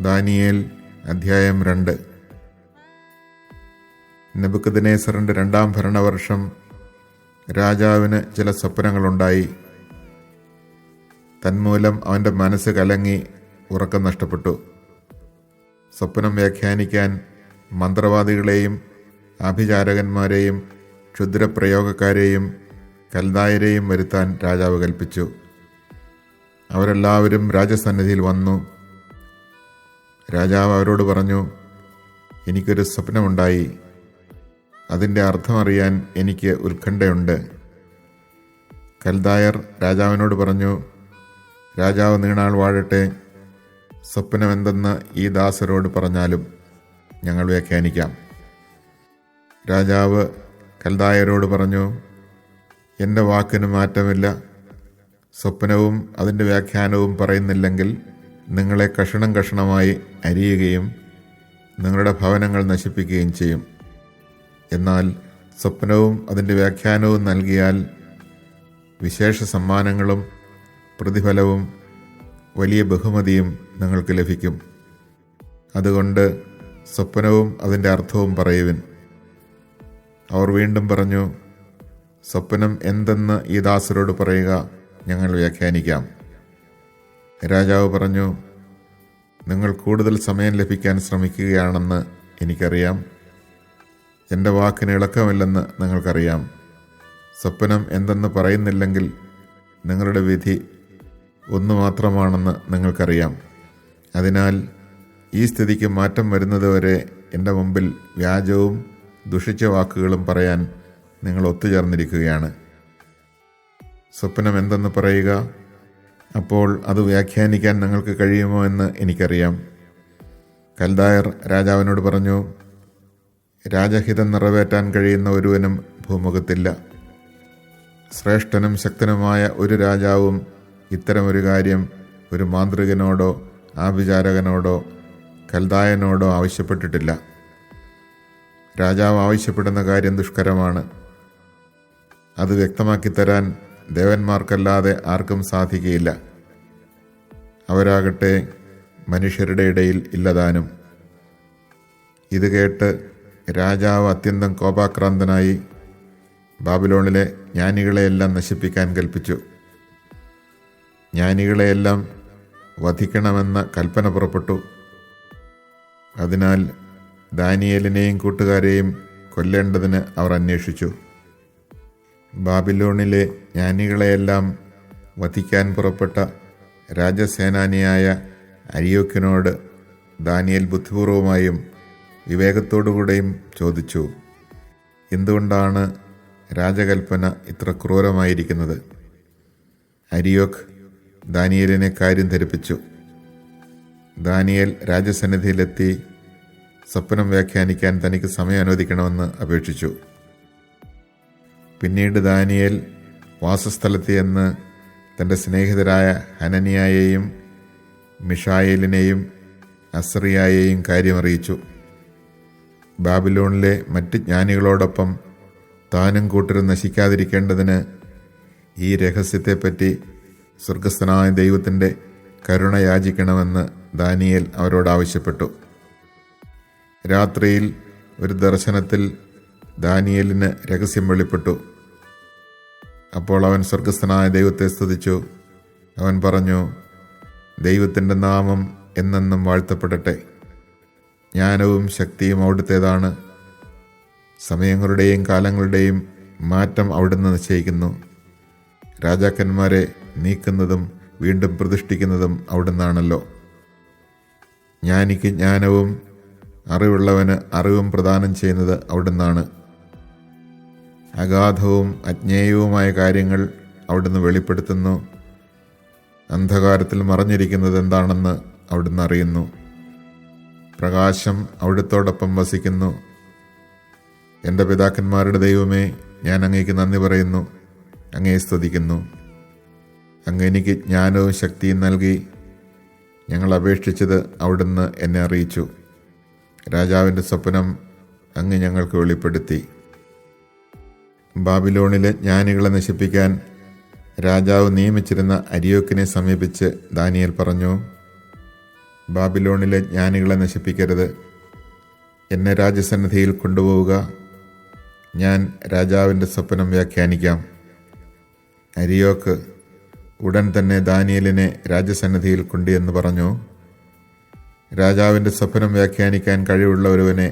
Daniel അധ്യായം 2. നെബൂഖദ്നേസറിന്റെ 2-ാം ഭരണവർഷം രാജാവിന് ചില സ്വപ്നങ്ങളുണ്ടായി. തന്മൂലം അവൻ്റെ മനസ്സ് കലങ്ങി ഉറക്കം നഷ്ടപ്പെട്ടു. സ്വപ്നം വ്യാഖ്യാനിക്കാൻ മന്ത്രവാദികളെയും ആഭിചാരകന്മാരെയും ക്ഷുദ്രപ്രയോഗക്കാരെയും കൽദായരെയും വരുത്താൻ രാജാവ് കൽപ്പിച്ചു. അവരെല്ലാവരും രാജസന്നിധിയിൽ വന്നു. രാജാവ് അവരോട് പറഞ്ഞു, എനിക്കൊരു സ്വപ്നമുണ്ടായി. അതിൻ്റെ അർത്ഥമറിയാൻ എനിക്ക് ഉത്കണ്ഠയുണ്ട്. കൽദായർ രാജാവിനോട് പറഞ്ഞു, രാജാവ് നീണാൾ വാഴട്ടെ. സ്വപ്നമെന്തെന്ന് ഈ ദാസരോട് പറഞ്ഞാലും ഞങ്ങൾ വ്യാഖ്യാനിക്കാം. രാജാവ് കൽദായരോട് പറഞ്ഞു, എൻ്റെ വാക്കിന് മാറ്റമില്ല. സ്വപ്നവും അതിൻ്റെ വ്യാഖ്യാനവും പറയുന്നില്ലെങ്കിൽ നിങ്ങളെ കഷണം കഷണമായി അരിയുകയും നിങ്ങളുടെ ഭവനങ്ങൾ നശിപ്പിക്കുകയും ചെയ്യും. എന്നാൽ സ്വപ്നവും അതിൻ്റെ വ്യാഖ്യാനവും നൽകിയാൽ വിശേഷ സമ്മാനങ്ങളും പ്രതിഫലവും വലിയ ബഹുമതിയും നിങ്ങൾക്ക് ലഭിക്കും. അതുകൊണ്ട് സ്വപ്നവും അതിൻ്റെ അർത്ഥവും പറയുവിൻ. അവർ വീണ്ടും പറഞ്ഞു, സ്വപ്നം എന്തെന്ന് ഈ ദാസരോട് പറയുക, ഞങ്ങൾ വ്യാഖ്യാനിക്കാം. രാജാവ് പറഞ്ഞു, നിങ്ങൾ കൂടുതൽ സമയം ലഭിക്കാൻ ശ്രമിക്കുകയാണെന്ന് എനിക്കറിയാം. എൻ്റെ വാക്കിന് ഇളക്കമില്ലെന്ന് നിങ്ങൾക്കറിയാം. സ്വപ്നം എന്തെന്ന് പറയുന്നില്ലെങ്കിൽ നിങ്ങളുടെ വിധി ഒന്നു മാത്രമാണെന്ന് നിങ്ങൾക്കറിയാം. അതിനാൽ ഈ സ്ഥിതിക്ക് മാറ്റം വരുന്നതുവരെ എൻ്റെ മുമ്പിൽ വ്യാജവും ദുഷിച്ച വാക്കുകളും പറയാൻ നിങ്ങൾ ഒത്തുചേർന്നിരിക്കുകയാണ്. സ്വപ്നം എന്തെന്ന് പറയുക, അപ്പോൾ അത് വ്യാഖ്യാനിക്കാൻ നിങ്ങൾക്ക് കഴിയുമോ എന്ന് എനിക്കറിയാം. കൽദായർ രാജാവിനോട് പറഞ്ഞു, രാജഹിതം നിറവേറ്റാൻ കഴിയുന്ന ഒരുവനും ഭൂമുഖത്തില്ല. ശ്രേഷ്ഠനും ശക്തനുമായ ഒരു രാജാവും ഇത്തരമൊരു കാര്യം ഒരു മാന്ത്രികനോടോ ആഭിചാരകനോടോ കൽദായനോടോ ആവശ്യപ്പെട്ടിട്ടില്ല. രാജാവ് ആവശ്യപ്പെടുന്ന കാര്യം ദുഷ്കരമാണ്. അത് വ്യക്തമാക്കി തരാൻ ദേവന്മാർക്കല്ലാതെ ആർക്കും സാധിക്കുകയില്ല. അവരാകട്ടെ മനുഷ്യരുടെ ഇടയിൽ ഇല്ലതാനും. ഇത് കേട്ട് രാജാവ് അത്യന്തം കോപാക്രാന്തനായി ബാബിലോണിലെ ജ്ഞാനികളെയെല്ലാം നശിപ്പിക്കാൻ കൽപ്പിച്ചു. ജ്ഞാനികളെയെല്ലാം വധിക്കണമെന്ന കൽപ്പന പുറപ്പെട്ടു. അതിനാൽ ദാനിയേലിനെയും കൂട്ടുകാരെയും കൊല്ലേണ്ടതിന് അവർ അന്വേഷിച്ചു. ബാബിലോണിലെ ജ്ഞാനികളെയെല്ലാം വധിക്കാൻ പുറപ്പെട്ട രാജസേനാനിയായ അരിയോക്കിനോട് ദാനിയേൽ ബുദ്ധിപൂർവമായും വിവേകത്തോടുകൂടെയും ചോദിച്ചു, എന്തുകൊണ്ടാണ് രാജകൽപ്പന ഇത്ര ക്രൂരമായിരിക്കുന്നത്? അരിയോക്ക് ദാനിയേലിനെ കാര്യം ധരിപ്പിച്ചു. ദാനിയേൽ രാജസന്നിധിയിലെത്തി സ്വപ്നം വ്യാഖ്യാനിക്കാൻ തനിക്ക് സമയം അനുവദിക്കണമെന്ന് അപേക്ഷിച്ചു. പിന്നീട് ദാനിയേൽ വാസസ്ഥലത്ത് ചെന്ന് തൻ്റെ സ്നേഹിതരായ ഹനനിയായെയും മിഷായേലിനെയും അസ്രിയായെയും കാര്യമറിയിച്ചു. ബാബിലോണിലെ മറ്റ് ജ്ഞാനികളോടൊപ്പം താനും കൂട്ടരും നശിക്കാതിരിക്കേണ്ടതിന് ഈ രഹസ്യത്തെപ്പറ്റി സ്വർഗസ്ഥനായ ദൈവത്തിൻ്റെ കരുണ യാചിക്കണമെന്ന് ദാനിയേൽ അവരോട് ആവശ്യപ്പെട്ടു. രാത്രിയിൽ ഒരു ദർശനത്തിൽ ദാനിയേലിന് രഹസ്യം വെളിപ്പെട്ടു. അപ്പോൾ അവൻ സ്വർഗസ്ഥനായ ദൈവത്തെ സ്തുതിച്ചു. അവൻ പറഞ്ഞു, ദൈവത്തിൻ്റെ നാമം എന്നെന്നും വാഴ്ത്തപ്പെടട്ടെ. ജ്ഞാനവും ശക്തിയും അവിടുത്തേതാണ്. സമയങ്ങളുടെയും കാലങ്ങളുടെയും മാറ്റം അവിടുന്ന് നിശ്ചയിക്കുന്നു. രാജാക്കന്മാരെ നീക്കുന്നതും വീണ്ടും പ്രതിഷ്ഠിക്കുന്നതും അവിടുന്നാണല്ലോ. ജ്ഞാനിക്ക് ജ്ഞാനവും അറിവുള്ളവന് അറിവും പ്രദാനം ചെയ്യുന്നത് അവിടുന്നാണ്. അഗാധവും അജ്ഞേയവുമായ കാര്യങ്ങൾ അവിടുന്ന് വെളിപ്പെടുത്തുന്നു. അന്ധകാരത്തിൽ മറഞ്ഞിരിക്കുന്നത് എന്താണെന്ന് അവിടുന്ന് അറിയുന്നു. പ്രകാശം അവിടുത്തോടൊപ്പം വസിക്കുന്നു. എൻ്റെ പിതാക്കന്മാരുടെ ദൈവമേ, ഞാൻ അങ്ങേക്ക് നന്ദി പറയുന്നു, അങ്ങയെ സ്തുതിക്കുന്നു. അങ്ങ് എനിക്ക് ജ്ഞാനവും ശക്തിയും നൽകി. ഞങ്ങൾ അപേക്ഷിച്ചത് അവിടുന്ന് എന്നെ അറിയിച്ചു. രാജാവിൻ്റെ സ്വപ്നം അങ്ങ് ഞങ്ങൾക്ക് വെളിപ്പെടുത്തി. ബാബിലോണിലെ ജ്ഞാനികളെ നശിപ്പിക്കാൻ രാജാവ് നിയമിച്ചിരുന്ന അരിയോക്കിനെ സമീപിച്ച് ദാനിയേൽ പറഞ്ഞു, ബാബിലോണിലെ ജ്ഞാനികളെ നശിപ്പിക്കരുത്. എന്നെ രാജസന്നിധിയിൽ കൊണ്ടുപോവുക, ഞാൻ രാജാവിൻ്റെ സ്വപ്നം വ്യാഖ്യാനിക്കാം. അരിയോക്ക് ഉടൻ തന്നെ ദാനിയേലിനെ രാജസന്നിധിയിൽ കൊണ്ടുവന്ന് പറഞ്ഞു, രാജാവിൻ്റെ സ്വപ്നം വ്യാഖ്യാനിക്കാൻ കഴിവുള്ള ഒരുവനെ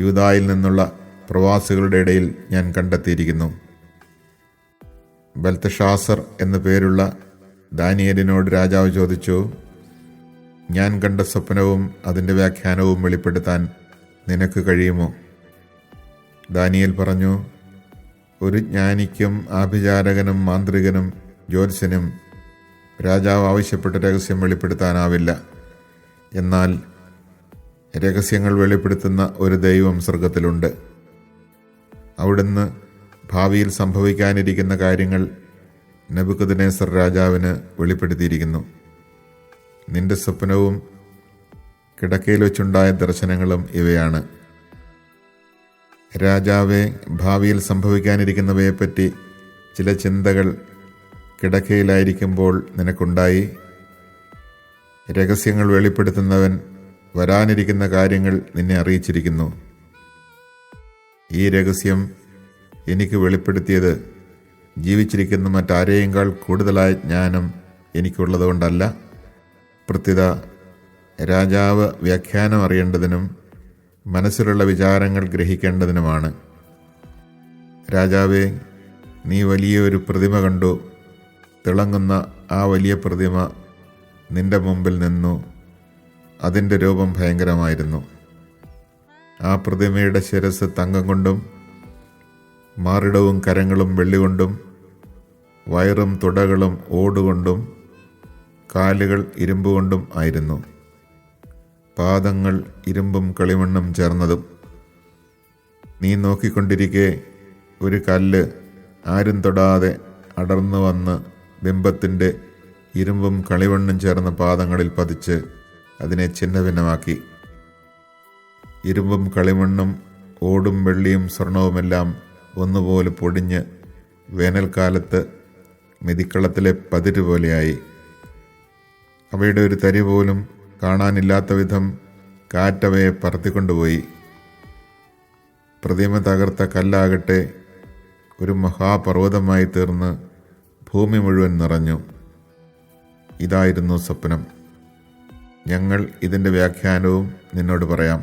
യൂദായിൽ നിന്നുള്ള പ്രവാസികളുടെ ഇടയിൽ ഞാൻ കണ്ടെത്തിയിരിക്കുന്നു. ബൽത്തഷാസർ എന്നു പേരുള്ള ദാനിയേലിനോട് രാജാവ് ചോദിച്ചു, ഞാൻ കണ്ട സ്വപ്നവും അതിൻ്റെ വ്യാഖ്യാനവും വെളിപ്പെടുത്താൻ നിനക്ക് കഴിയുമോ? ദാനിയേൽ പറഞ്ഞു, ഒരു ജ്ഞാനിക്കും ആഭിചാരകനും മാന്ത്രികനും ജ്യോത്സ്യനും രാജാവ് ആവശ്യപ്പെട്ട രഹസ്യം വെളിപ്പെടുത്താനാവില്ല. എന്നാൽ രഹസ്യങ്ങൾ വെളിപ്പെടുത്തുന്ന ഒരു ദൈവം സ്വർഗത്തിലുണ്ട്. അവിടുന്ന് ഭാവിയിൽ സംഭവിക്കാനിരിക്കുന്ന കാര്യങ്ങൾ നെബൂഖദ്നേസർ രാജാവിന് വെളിപ്പെടുത്തിയിരിക്കുന്നു. നിന്റെ സ്വപ്നവും കിടക്കയിൽ വെച്ചുണ്ടായ ദർശനങ്ങളും ഇവയാണ്. രാജാവെ, ഭാവിയിൽ സംഭവിക്കാനിരിക്കുന്നവയെപ്പറ്റി ചില ചിന്തകൾ കിടക്കയിലായിരിക്കുമ്പോൾ നിനക്കുണ്ടായി. രഹസ്യങ്ങൾ വെളിപ്പെടുത്തുന്നവൻ വരാനിരിക്കുന്ന കാര്യങ്ങൾ നിന്നെ അറിയിച്ചിരിക്കുന്നു. ഈ രഹസ്യം എനിക്ക് വെളിപ്പെടുത്തിയത് ജീവിച്ചിരിക്കുന്ന മറ്റാരെയേക്കാൾ കൂടുതലായ ജ്ഞാനം എനിക്കുള്ളതുകൊണ്ടല്ല, പ്രത്യുത രാജാവ് വ്യാഖ്യാനം അറിയേണ്ടതിനും മനസ്സിലുള്ള വിചാരങ്ങൾ ഗ്രഹിക്കേണ്ടതിനുമാണ്. രാജാവേ, നീ വലിയൊരു പ്രതിമ കണ്ടു. തിളങ്ങുന്ന ആ വലിയ പ്രതിമ നിന്റെ മുമ്പിൽ നിന്നു. അതിൻ്റെ രൂപം ഭയങ്കരമായിരുന്നു. ആ പ്രതിമയുടെ ശിരസ് തങ്കം കൊണ്ടും മാറിടവും കരങ്ങളും വെള്ളികൊണ്ടും വയറും തുടകളും ഓടുകൊണ്ടും കാലുകൾ ഇരുമ്പുകൊണ്ടും ആയിരുന്നു. പാദങ്ങൾ ഇരുമ്പും കളിമണ്ണും ചേർന്നതും. നീ നോക്കിക്കൊണ്ടിരിക്കെ ഒരു കല്ല് ആരും തൊടാതെ അടർന്നു വന്ന് ബിംബത്തിൻ്റെ ഇരുമ്പും കളിമണ്ണും ചേർന്ന പാദങ്ങളിൽ പതിച്ച് അതിനെ ഛിന്നഭിന്നമാക്കി. ഇരുമ്പും കളിമണ്ണും ഓടും വെള്ളിയും സ്വർണവുമെല്ലാം ഒന്നുപോലെ പൊടിഞ്ഞ് വേനൽക്കാലത്ത് മെതിക്കളത്തിലെ പതിര് പോലെയായി. അവയുടെ ഒരു തരി പോലും കാണാനില്ലാത്ത വിധം കാറ്റവയെ പറത്തിക്കൊണ്ടുപോയി. പ്രതിമ തകർത്ത കല്ലാകട്ടെ ഒരു മഹാപർവ്വതമായി തീർന്ന് ഭൂമി മുഴുവൻ നിറഞ്ഞു. ഇതായിരുന്നു സ്വപ്നം. ഞങ്ങൾ ഇതിൻ്റെ വ്യാഖ്യാനവും നിന്നോട് പറയാം.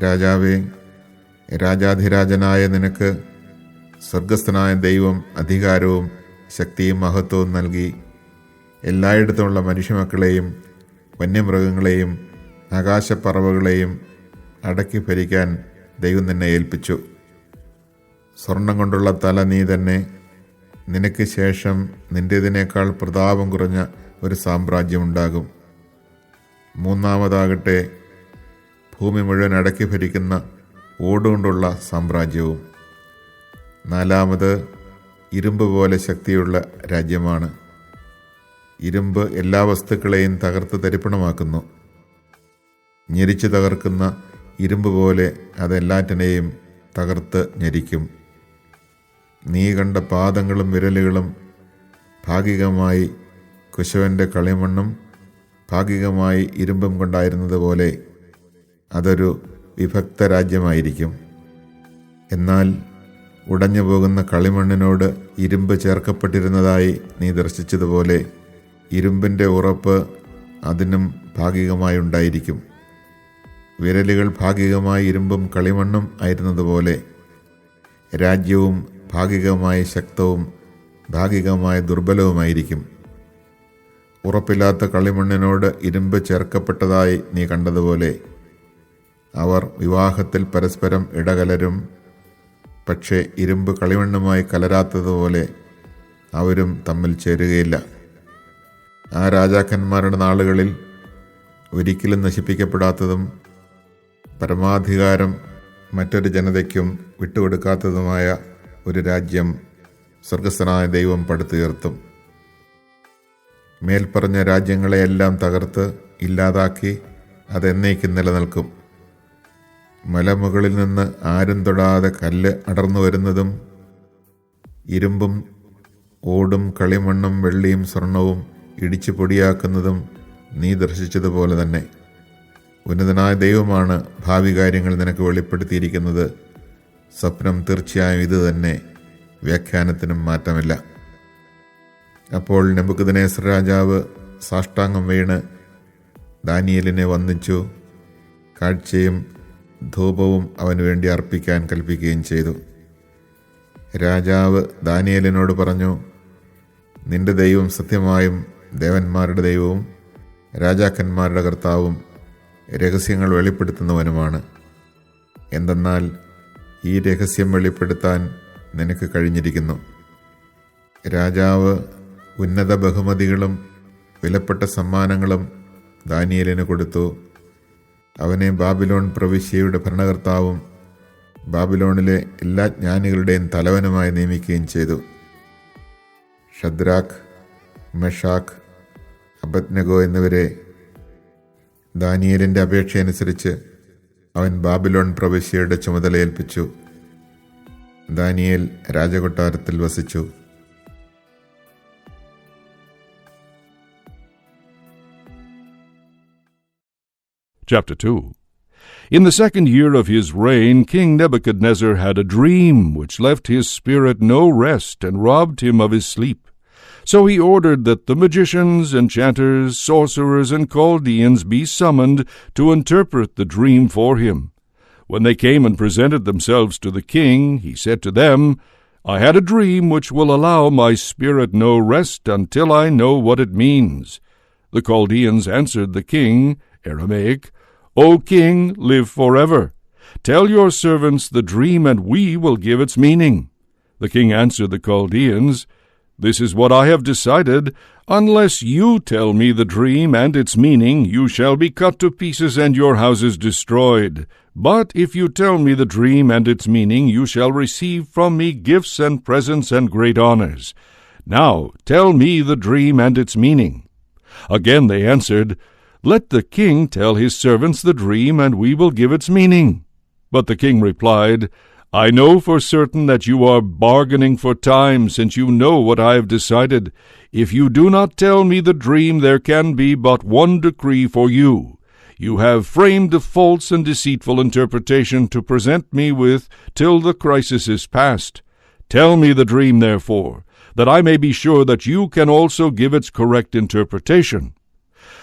രാജാവേ, രാജാധിരാജനായ നിനക്ക് സ്വർഗസ്ഥനായ ദൈവം അധികാരവും ശക്തിയും മഹത്വവും നൽകി എല്ലായിടത്തുമുള്ള മനുഷ്യമക്കളെയും വന്യമൃഗങ്ങളെയും ആകാശപ്പറവകളെയും അടക്കി ഭരിക്കാൻ ദൈവം നിന്നെ ഏൽപ്പിച്ചു. സ്വർണം കൊണ്ടുള്ള തല നീ തന്നെ. നിനക്ക് ശേഷം നിൻ്റേതിനേക്കാൾ പ്രതാപം കുറഞ്ഞ ഒരു സാമ്രാജ്യമുണ്ടാകും. മൂന്നാമതാകട്ടെ ഭൂമി മുഴുവൻ അടക്കി ഭരിക്കുന്ന ഓടുകൊണ്ടുള്ള സാമ്രാജ്യവും. നാലാമത് ഇരുമ്പ് പോലെ ശക്തിയുള്ള രാജ്യമാണ്. ഇരുമ്പ് എല്ലാ വസ്തുക്കളെയും തകർത്ത് തരിപ്പണമാക്കുന്നു. ഞെരിച്ചു തകർക്കുന്ന ഇരുമ്പ് പോലെ അതെല്ലാറ്റിനെയും തകർത്ത് ഞെരിക്കും. നീ കണ്ട പാദങ്ങളും വിരലുകളും ഭാഗികമായി കുശവൻ്റെ കളിമണ്ണും ഭാഗികമായി ഇരുമ്പും കൊണ്ടായിരുന്നത് പോലെ അതൊരു വിഭക്ത രാജ്യമായിരിക്കും. എന്നാൽ ഉടഞ്ഞു പോകുന്ന കളിമണ്ണിനോട് ഇരുമ്പ് ചേർക്കപ്പെട്ടിരുന്നതായി നീ ദർശിച്ചതുപോലെ ഇരുമ്പിൻ്റെ ഉറപ്പ് അതിനും ഭാഗികമായി ഉണ്ടായിരിക്കും. വിരലുകൾ ഭാഗികമായി ഇരുമ്പും കളിമണ്ണും ആയിരുന്നതുപോലെ രാജ്യവും ഭാഗികമായി ശക്തവും ഭാഗികമായി ദുർബലവുമായിരിക്കും. ഉറപ്പില്ലാത്ത കളിമണ്ണിനോട് ഇരുമ്പ് ചേർക്കപ്പെട്ടതായി നീ കണ്ടതുപോലെ അവർ വിവാഹത്തിൽ പരസ്പരം ഇടകലരും. പക്ഷേ ഇരുമ്പ് കളിമണ്ണുമായി കലരാത്തതുപോലെ അവരും തമ്മിൽ ചേരുകയില്ല. ആ രാജാക്കന്മാരുടെ നാളുകളിൽ ഒരിക്കലും നശിപ്പിക്കപ്പെടാത്തതും പരമാധികാരം മറ്റൊരു ജനതയ്ക്കും വിട്ടുകൊടുക്കാത്തതുമായ ഒരു രാജ്യം സ്വർഗസ്ഥനായ ദൈവം പടുത്തുയർത്തും. മേൽപ്പറഞ്ഞ രാജ്യങ്ങളെയെല്ലാം തകർത്ത് ഇല്ലാതാക്കി അതെന്നേക്കും നിലനിൽക്കും. മലമുകളിൽ നിന്ന് ആരും തൊടാതെ കല്ല് അടർന്നു വരുന്നതും ഇരുമ്പും ഓടും കളിമണ്ണും വെള്ളിയും സ്വർണവും ഇടിച്ചു പൊടിയാക്കുന്നതും നീ ദർശിച്ചതുപോലെ തന്നെ. ഉന്നതനായ ദൈവമാണ് ഭാവി കാര്യങ്ങൾ നിനക്ക് വെളിപ്പെടുത്തിയിരിക്കുന്നത്. സ്വപ്നം തീർച്ചയായും ഇത് തന്നെ, വ്യാഖ്യാനത്തിനും മാറ്റമില്ല. അപ്പോൾ നെബൂഖദ്നേസർ രാജാവ് സാഷ്ടാംഗം വീണ് ദാനിയേലിനെ വന്ദിച്ചു. കാഴ്ചയും ധൂപവും അവന് വേണ്ടി അർപ്പിക്കാൻ കൽപ്പിക്കുകയും ചെയ്തു. രാജാവ് ദാനിയേലിനോട് പറഞ്ഞു, നിന്റെ ദൈവം സത്യമായും ദേവന്മാരുടെ ദൈവവും രാജാക്കന്മാരുടെ കർത്താവും രഹസ്യങ്ങൾ വെളിപ്പെടുത്തുന്നവനുമാണ്. എന്തെന്നാൽ ഈ രഹസ്യം വെളിപ്പെടുത്താൻ നിനക്ക് കഴിഞ്ഞിരിക്കുന്നു. രാജാവ് ഉന്നത ബഹുമതികളും വിലപ്പെട്ട സമ്മാനങ്ങളും ദാനിയേലിന് കൊടുത്തു. അവനെ ബാബിലോൺ പ്രവിശ്യയുടെ ഭരണകർത്താവും ബാബിലോണിലെ എല്ലാ ജ്ഞാനികളുടെയും തലവനുമായി നിയമിക്കുകയും ചെയ്തു. ഷദ്രാഖ്, മെഷാഖ്, അബദ്നെഗോ എന്നിവരെ ദാനിയേലിൻ്റെ അപേക്ഷയനുസരിച്ച് അവൻ ബാബിലോൺ പ്രവിശ്യയുടെ ചുമതലയേൽപ്പിച്ചു. ദാനിയേൽ രാജകൊട്ടാരത്തിൽ വസിച്ചു. Chapter 2. In the 2nd year of his reign, King Nebuchadnezzar had a dream which left his spirit no rest and robbed him of his sleep. So he ordered that the magicians, enchanters, sorcerers, and Chaldeans be summoned to interpret the dream for him. When they came and presented themselves to the king, he said to them, I had a dream which will allow my spirit no rest until I know what it means. The Chaldeans answered the king, Aramaic, O king, live forever. Tell your servants the dream, and we will give its meaning. The king answered the Chaldeans, This is what I have decided. Unless you tell me the dream and its meaning, you shall be cut to pieces and your houses destroyed. But if you tell me the dream and its meaning, you shall receive from me gifts and presents and great honors. Now tell me the dream and its meaning. Again they answered, Let the king tell his servants the dream, and we will give its meaning. But the king replied, I know for certain that you are bargaining for time, since you know what I have decided. If you do not tell me the dream, there can be but one decree for you. You have framed a false and deceitful interpretation to present me with till the crisis is past. Tell me the dream, therefore, that I may be sure that you can also give its correct interpretation.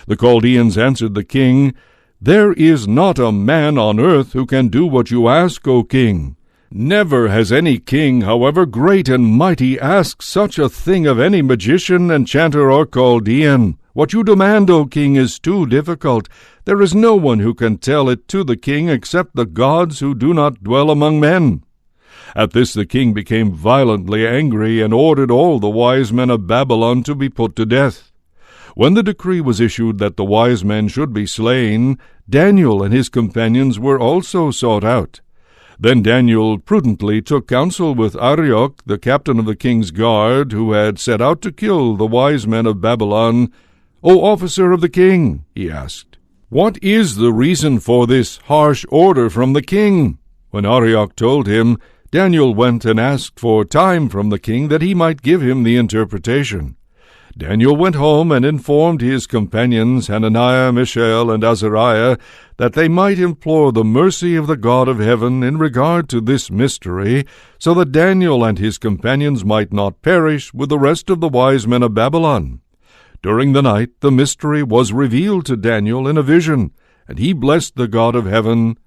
The Chaldeans answered the king, There is not a man on earth who can do what you ask, O king. Never has any king, however great and mighty, asked such a thing of any magician, enchanter, or Chaldean. What you demand, O king, is too difficult. There is no one who can tell it to the king except the gods who do not dwell among men. At this the king became violently angry and ordered all the wise men of Babylon to be put to death. When the decree was issued that the wise men should be slain, Daniel and his companions were also sought out. Then Daniel prudently took counsel with Arioch, the captain of the king's guard, who had set out to kill the wise men of Babylon. O officer of the king, he asked, what is the reason for this harsh order from the king? When Arioch told him, Daniel went and asked for time from the king that he might give him the interpretation. Daniel went home and informed his companions, Hananiah, Mishael, and Azariah, that they might implore the mercy of the God of heaven in regard to this mystery, so that Daniel and his companions might not perish with the rest of the wise men of Babylon. During the night the mystery was revealed to Daniel in a vision, and he blessed the God of heaven.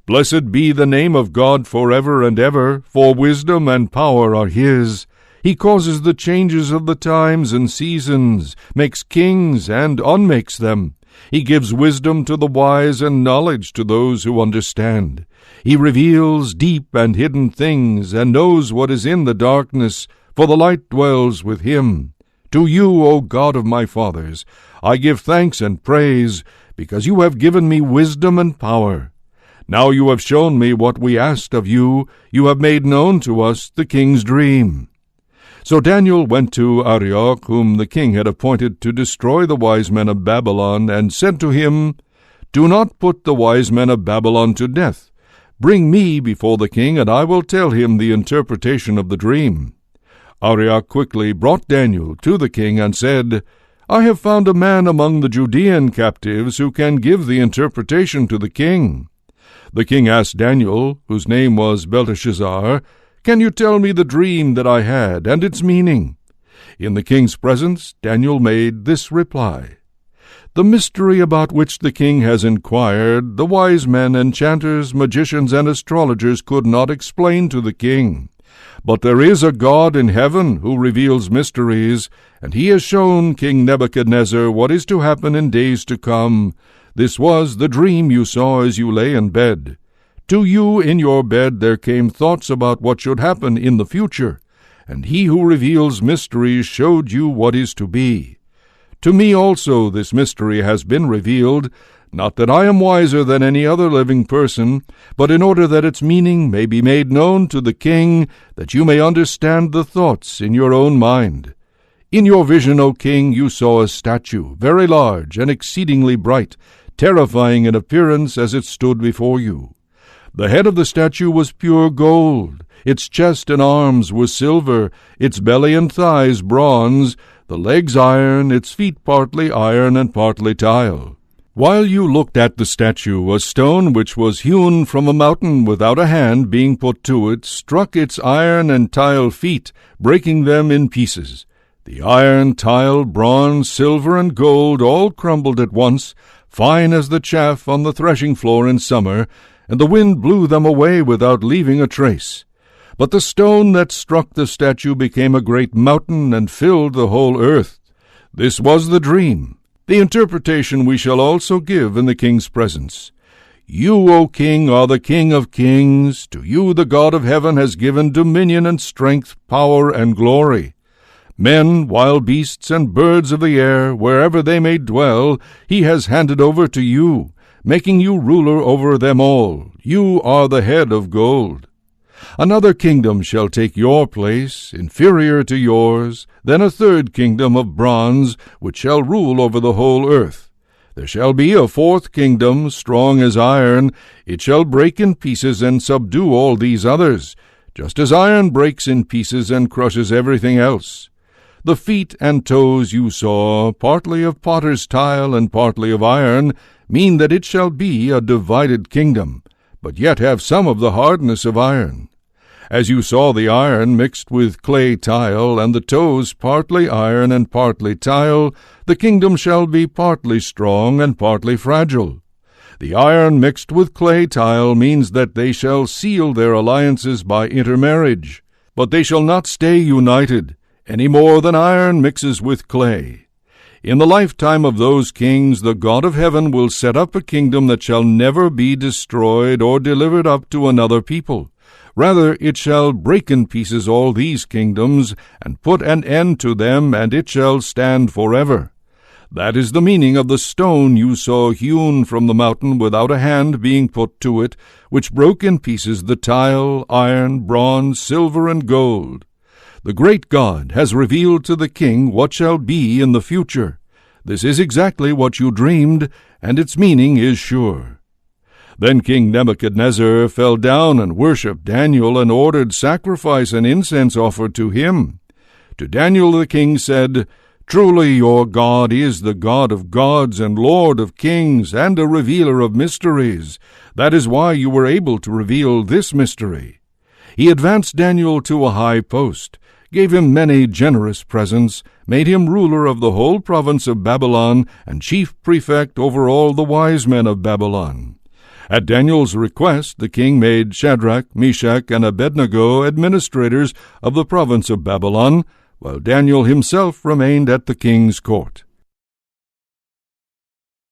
Blessed be the name of God forever and ever, for wisdom and power are his. He causes the changes of the times and seasons, makes kings and unmakes them. He gives wisdom to the wise and knowledge to those who understand. He reveals deep and hidden things, and knows what is in the darkness, for the light dwells with him. To you, O God of my fathers, I give thanks and praise, because you have given me wisdom and power. Now you have shown me what we asked of you. You have made known to us the king's dream. So Daniel went to Arioch, whom the king had appointed to destroy the wise men of Babylon, and said to him, Do not put the wise men of Babylon to death. Bring me before the king, and I will tell him the interpretation of the dream. Arioch quickly brought Daniel to the king and said, I have found a man among the Judean captives who can give the interpretation to the king." The king asked Daniel, whose name was Belteshazzar, "Can you tell me the dream that I had and its meaning?" In the king's presence Daniel made this reply: "The mystery about which the king has inquired, the wise men, enchanters, magicians, and astrologers could not explain to the king. But there is a God in heaven who reveals mysteries, and he has shown King Nebuchadnezzar what is to happen in days to come. This was the dream you saw as you lay in bed. To you in your bed there came thoughts about what should happen in the future, and he who reveals mysteries showed you what is to be. To me also this mystery has been revealed, not that I am wiser than any other living person, but in order that its meaning may be made known to the king, that you may understand the thoughts in your own mind. In your vision, O king, you saw a statue, very large and exceedingly bright, terrifying in appearance as it stood before you. The head of the statue was pure gold, its chest and arms were silver, its belly and thighs bronze, the legs iron, its feet partly iron and partly tile. While you looked at the statue, a stone which was hewn from a mountain without a hand being put to it struck its iron and tile feet, breaking them in pieces. The iron, tile, bronze, silver, and gold all crumbled at once, fine as the chaff on the threshing floor in summer, and the wind blew them away without leaving a trace. But the stone that struck the statue became a great mountain and filled the whole earth. This was the dream. The interpretation we shall also give in the king's presence. You, O king, are the King of kings. To you the God of heaven has given dominion and strength, power and glory. Men, wild beasts, and birds of the air, wherever they may dwell, he has handed over to you, making you ruler over them all. You are the head of gold. Another kingdom shall take your place, inferior to yours, then a third kingdom of bronze, which shall rule over the whole earth. There shall be a fourth kingdom, strong as iron. It shall break in pieces and subdue all these others, just as iron breaks in pieces and crushes everything else. The feet and toes you saw, partly of potter's tile and partly of iron, mean that it shall be a divided kingdom, but yet have some of the hardness of iron. As you saw the iron mixed with clay tile, and the toes partly iron and partly tile, the kingdom shall be partly strong and partly fragile. The iron mixed with clay tile means that they shall seal their alliances by intermarriage, but they shall not stay united, any more than iron mixes with clay. In the lifetime of those kings the God of heaven will set up a kingdom that shall never be destroyed or delivered up to another people. Rather, it shall break in pieces all these kingdoms, and put an end to them, and it shall stand forever. That is the meaning of the stone you saw hewn from the mountain without a hand being put to it, which broke in pieces the tile, iron, bronze, silver, and gold. The great God has revealed to the king what shall be in the future. This is exactly what you dreamed, and its meaning is sure. Then King Nebuchadnezzar fell down and worshipped Daniel, and ordered sacrifice and incense offered to him. To Daniel the king said, "Truly your God is the God of gods and Lord of kings, and a revealer of mysteries. That is why you were able to reveal this mystery." He advanced Daniel to a high post, gave him many generous presents, made him ruler of the whole province of Babylon, and chief prefect over all the wise men of Babylon. At Daniel's request, the king made Shadrach, Meshach, and Abednego administrators of the province of Babylon, while Daniel himself remained at the king's court.